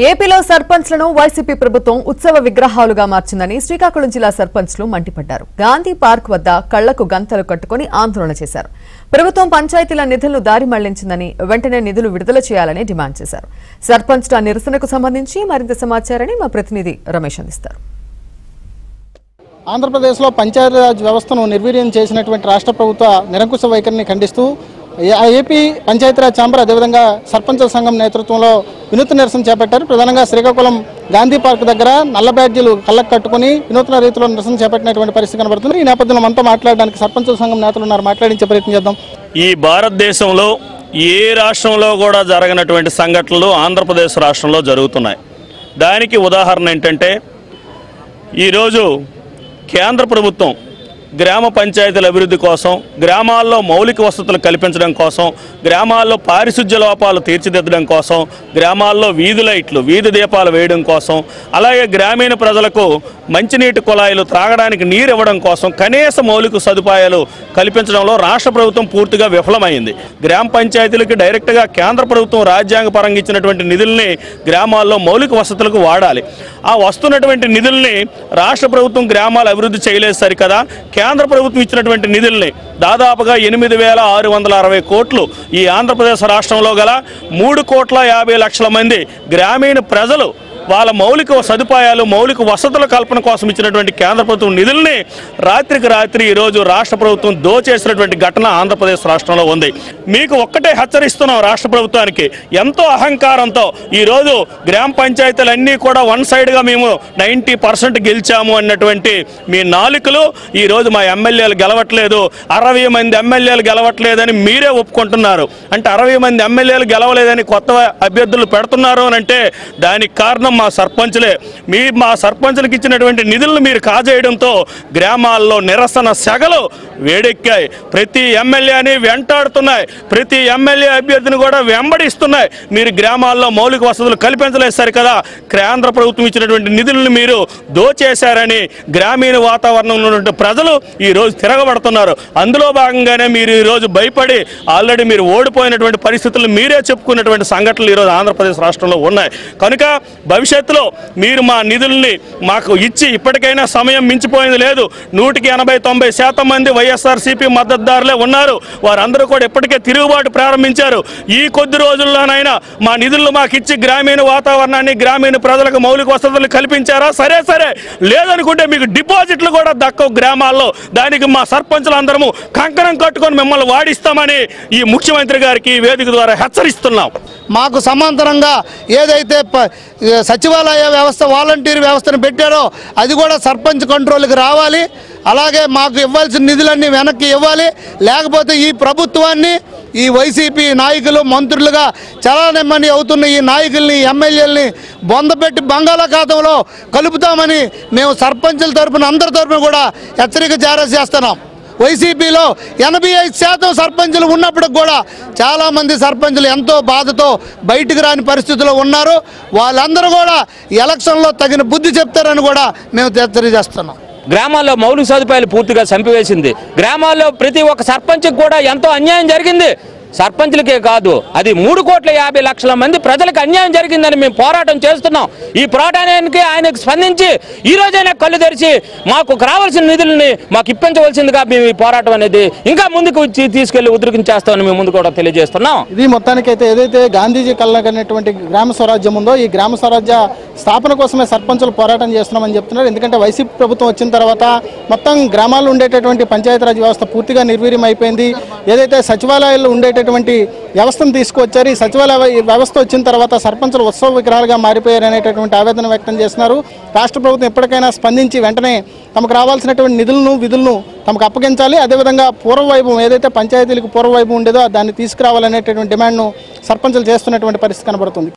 ఏపీలో సర్పంచ్లను వైసీపీ ప్రభుత్వం ఉత్సవ విగ్రహాలుగా మార్చిందని శ్రీకాకుళం జిల్లా సర్పంచ్లు మండిపడ్డారు. గాంధీ పార్క్ వద్ద కళ్లకు గంతలు కట్టుకుని ఆందోళన చేశారు. ప్రభుత్వం పంచాయతీల నిధులను దారి మళ్లించిందని వెంటనే నిధులు విడుదల చేయాలని డిమాండ్ చేశారు. సర్పంచ్ల నిరసనకు సంబంధించి మరింత సమాచారాన్ని మా ప్రతినిధి రమేష్ అందిస్తారు. ఆంధ్రప్రదేశ్లో పంచాయతీరాజ్ వ్యవస్థను నిర్వీర్యం చేసినటువంటి రాష్ట్ర ప్రభుత్వ నిరంకుశ వైఖరిని ఖండిస్తూ ఏపీ పంచాయతీరాజ్ ఛాంబర్ అదేవిధంగా సర్పంచుల సంఘం నేతృత్వంలో వినూత్న నిరసన చేపట్టారు. ప్రధానంగా శ్రీకాకుళం గాంధీ పార్క్ దగ్గర నల్ల బ్యాడ్జీలు కళ్ళకు కట్టుకుని వినూత్న రీతిలో నిరసన చేపట్టినటువంటి పరిస్థితి కనబడుతుంది. ఈ నేపథ్యంలో మనతో మాట్లాడడానికి సర్పంచుల సంఘం నేతలు ఉన్నారు. మాట్లాడించే ప్రయత్నం చేద్దాం. ఈ భారతదేశంలో ఏ రాష్ట్రంలో కూడా జరగనటువంటి సంఘటనలు ఆంధ్రప్రదేశ్ రాష్ట్రంలో జరుగుతున్నాయి. దానికి ఉదాహరణ ఏంటంటే ఈరోజు కేంద్ర ప్రభుత్వం గ్రామ పంచాయతీల అభివృద్ధి కోసం, గ్రామాల్లో మౌలిక వసతులు కల్పించడం కోసం, గ్రామాల్లో పారిశుధ్య లోపాలు తీర్చిదిద్దడం కోసం, గ్రామాల్లో వీధి లైట్లు, వీధి దీపాలు వేయడం కోసం, అలాగే గ్రామీణ ప్రజలకు మంచినీటి కుళాయిలు, త్రాగడానికి నీరు ఇవ్వడం కోసం కనీస మౌలిక సదుపాయాలు కల్పించడంలో రాష్ట్ర ప్రభుత్వం పూర్తిగా విఫలమైంది. గ్రామ పంచాయతీలకి డైరెక్ట్గా కేంద్ర ప్రభుత్వం రాజ్యాంగపరంగా ఇచ్చినటువంటి నిధుల్ని గ్రామాల్లో మౌలిక వసతులకు వాడాలి. ఆ వస్తున్నటువంటి నిధుల్ని రాష్ట్ర ప్రభుత్వం గ్రామాల అభివృద్ధి చేయలేదు సరికదా, కేంద్ర ప్రభుత్వం ఇచ్చినటువంటి నిధుల్ని దాదాపుగా 8,660 కోట్లు ఈ ఆంధ్రప్రదేశ్ రాష్ట్రంలో గల 3,50,00,000 మంది గ్రామీణ ప్రజలు వాళ్ళ మౌలిక సదుపాయాలు, మౌలిక వసతుల కల్పన కోసం ఇచ్చినటువంటి కేంద్ర ప్రభుత్వం నిధుల్ని రాత్రికి రాత్రి ఈరోజు రాష్ట్ర ప్రభుత్వం దోచేసినటువంటి ఘటన ఆంధ్రప్రదేశ్ రాష్ట్రంలో ఉంది. మీకు ఒక్కటే హెచ్చరిస్తున్నాం, రాష్ట్ర ప్రభుత్వానికి ఎంతో అహంకారంతో ఈరోజు గ్రామ పంచాయతీలన్నీ కూడా వన్ సైడ్గా మేము 90% గెలిచాము అన్నటువంటి మీ నాలుకలు ఈరోజు మా ఎమ్మెల్యేలు గెలవట్లేదు, 60 మంది ఎమ్మెల్యేలు గెలవట్లేదని మీరే ఒప్పుకుంటున్నారు. అంటే 60 మంది ఎమ్మెల్యేలు గెలవలేదని కొత్త అభ్యర్థులు పెడుతున్నారు అని అంటే దానికి కారణం మా సర్పంచులే. మా సర్పంచులకు ఇచ్చినటువంటి నిధులను మీరు కాజేయడంతో గ్రామాల్లో నిరసన సెగలు వేడెక్కాయి. ప్రతి ఎమ్మెల్యేని వెంటాడుతున్నాయి, ప్రతి ఎమ్మెల్యే అభ్యర్థిని కూడా వెంబడిస్తున్నాయి. మీరు గ్రామాల్లో మౌలిక వసతులు కల్పించలేదు సరికదా, కేంద్ర ప్రభుత్వం ఇచ్చినటువంటి నిధులను మీరు దోచేశారని గ్రామీణ వాతావరణంలో ఉన్నటువంటి ప్రజలు ఈరోజు తిరగబడుతున్నారు. అందులో భాగంగానే మీరు ఈరోజు భయపడి ఆల్రెడీ మీరు ఓడిపోయినటువంటి పరిస్థితులు మీరే చెప్పుకున్నటువంటి సంఘటనలు ఈరోజు ఆంధ్రప్రదేశ్ రాష్ట్రంలో ఉన్నాయి. కనుక భవిష్యత్తులో మీరు మా నిధుల్ని మాకు ఇచ్చి, ఇప్పటికైనా సమయం మించిపోయింది లేదు, 100-80-90% మంది వైఎస్ఆర్సీపీ మద్దతుదారులే ఉన్నారు. వారందరూ కూడా ఇప్పటికే తిరుగుబాటు ప్రారంభించారు. ఈ కొద్ది రోజుల్లోనైనా మా నిధులు మాకు ఇచ్చి గ్రామీణ వాతావరణాన్ని, గ్రామీణ ప్రజలకు మౌలిక వసతులు కల్పించారా? సరే లేదనుకుంటే మీకు డిపాజిట్లు కూడా దక్కవు గ్రామాల్లో. దానికి మా సర్పంచులందరము కంకణం కట్టుకొని మిమ్మల్ని వాడిస్తామని ఈ ముఖ్యమంత్రి గారికి వేదిక ద్వారా హెచ్చరిస్తున్నాం. మాకు సమాంతరంగా ఏదైతే సచివాలయ వ్యవస్థ, వాలంటీర్ వ్యవస్థను పెట్టారో అది కూడా సర్పంచ్ కంట్రోల్కి రావాలి. అలాగే మాకు ఇవ్వాల్సిన నిధులన్నీ వెనక్కి ఇవ్వాలి. లేకపోతే ఈ ప్రభుత్వాన్ని, ఈ వైసీపీ నాయకులు, మంత్రులుగా చలానమని అవుతున్న ఈ నాయకుల్ని, ఎమ్మెల్యేలని బొందపెట్టి బంగాళాఖాతంలో కలుపుతామని మేము సర్పంచుల తరఫున, అందరి తరఫున కూడా హెచ్చరిక జారీ చేస్తున్నాం. వైసీపీలో 85% సర్పంచులు ఉన్నప్పటికి కూడా చాలామంది సర్పంచులు ఎంతో బాధతో బయటికి రాని పరిస్థితుల్లో ఉన్నారు. వాళ్ళందరూ కూడా ఎలక్షన్లో తగిన బుద్ధి చెప్తారని కూడా మేము తెలియజేస్తున్నాం. గ్రామాల్లో మౌలిక సదుపాయాలు పూర్తిగా చంపివేసింది. గ్రామాల్లో ప్రతి ఒక్క సర్పంచ్కి కూడా ఎంతో అన్యాయం జరిగింది. సర్పంచులకే కాదు, అది 3,50,00,000 మంది ప్రజలకు అన్యాయం జరిగిందని మేము పోరాటం చేస్తున్నాం. ఈ పోరాటానికి ఆయనకు స్పందించి ఈ రోజైనా కళ్ళు తెరిచి మాకు రావాల్సిన నిధులని మాకు ఇప్పించవలసిందిగా మేము ఈ పోరాటం అనేది ఇంకా ముందుకు తీసుకెళ్లి ఉద్రికించేస్తామని మేము ముందు కూడా తెలియజేస్తున్నాం. ఇది మొత్తానికైతే ఏదైతే గాంధీజీ కళ్ళగన్నటువంటి గ్రామ స్వరాజ్యం ఉందో, ఈ గ్రామ స్వరాజ్య స్థాపన కోసమే సర్పంచులు పోరాటం చేస్తున్నామని చెప్తున్నారు. ఎందుకంటే వైసీపీ ప్రభుత్వం వచ్చిన తర్వాత మొత్తం గ్రామాల్లో ఉండేటటువంటి పంచాయతీరాజ్ వ్యవస్థ పూర్తిగా నిర్వీర్యం అయిపోయింది. ఏదైతే సచివాలయాల్లో ఉండేటటువంటి వ్యవస్థను తీసుకువచ్చారు. ఈ సచివాలయ వ్యవస్థ వచ్చిన తర్వాత సర్పంచులు ఉత్సవ విగ్రహాలుగా మారిపోయారు అనేటటువంటి ఆవేదన వ్యక్తం చేస్తున్నారు. రాష్ట్ర ప్రభుత్వం ఎప్పటికైనా స్పందించి వెంటనే తమకు రావాల్సినటువంటి నిధులను, విధులను తమకు అప్పగించాలి. అదేవిధంగా పూర్వవైభవం, ఏదైతే పంచాయతీలకు పూర్వవైభవం ఉండేదో దాన్ని తీసుకురావాలనేటటువంటి డిమాండ్ను సర్పంచులు చేస్తున్నటువంటి పరిస్థితి కనబడుతుంది.